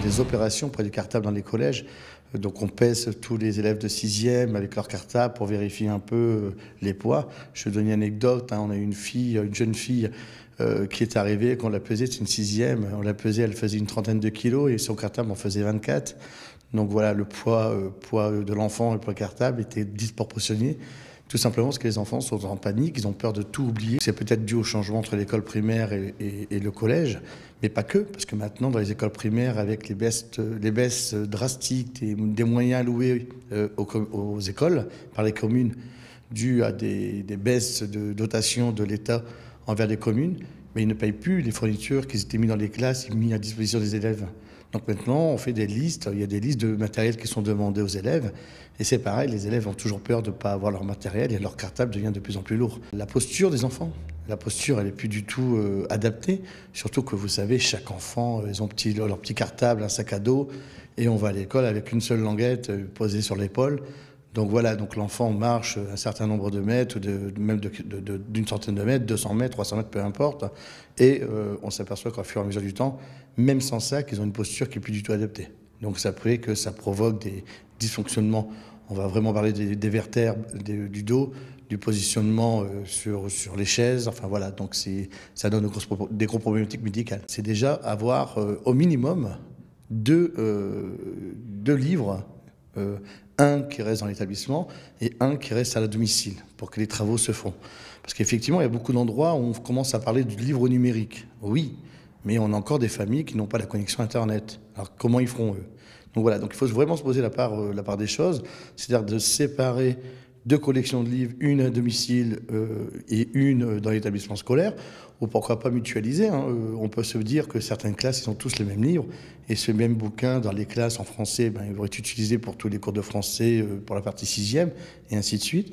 des opérations près du cartable dans les collèges. Donc on pèse tous les élèves de 6e avec leur cartable pour vérifier un peu les poids. Je vais donner une anecdote, on a eu une jeune fille qui est arrivée, quand on l'a pesée, c'est une 6e, on l'a pesée, elle faisait une trentaine de kilos et son cartable en faisait 24. Donc voilà, le poids de l'enfant et le poids cartable était disproportionné. Tout simplement parce que les enfants sont en panique, ils ont peur de tout oublier. C'est peut-être dû au changement entre l'école primaire et le collège, mais pas que, parce que maintenant, dans les écoles primaires, avec les baisses drastiques des moyens alloués aux écoles par les communes, dues à des baisses de dotation de l'État envers les communes, mais ils ne payent plus les fournitures qui étaient mises dans les classes et mises à disposition des élèves. Donc maintenant, on fait des listes, il y a des listes de matériel qui sont demandées aux élèves. Et c'est pareil, les élèves ont toujours peur de ne pas avoir leur matériel et leur cartable devient de plus en plus lourd. La posture des enfants, la posture, elle n'est plus du tout adaptée. Surtout que vous savez, chaque enfant, ils ont leur petit cartable, un sac à dos, et on va à l'école avec une seule languette posée sur l'épaule. Donc voilà, donc l'enfant marche un certain nombre de mètres, même d'une centaine de mètres, 200 mètres, 300 mètres, peu importe. Et on s'aperçoit qu'au fur et à mesure du temps, même sans ça, qu'ils ont une posture qui n'est plus du tout adaptée. Donc ça fait que ça provoque des dysfonctionnements. On va vraiment parler des vertèbres, du dos, du positionnement sur les chaises. Enfin voilà, donc ça donne des gros problématiques médicales. C'est déjà avoir au minimum deux livres. Un qui reste dans l'établissement et un qui reste à la domicile pour que les travaux se font. Parce qu'effectivement, il y a beaucoup d'endroits où on commence à parler du livre numérique. Oui, mais on a encore des familles qui n'ont pas la connexion Internet. Alors comment ils feront eux? Donc voilà, donc il faut vraiment se poser la part des choses, c'est-à-dire de séparer deux collections de livres, une à domicile et une dans l'établissement scolaire, ou pourquoi pas mutualiser. On peut se dire que certaines classes, ils ont tous les mêmes livres, et ce même bouquin dans les classes en français, il va être utilisé pour tous les cours de français, pour la partie 6e, et ainsi de suite.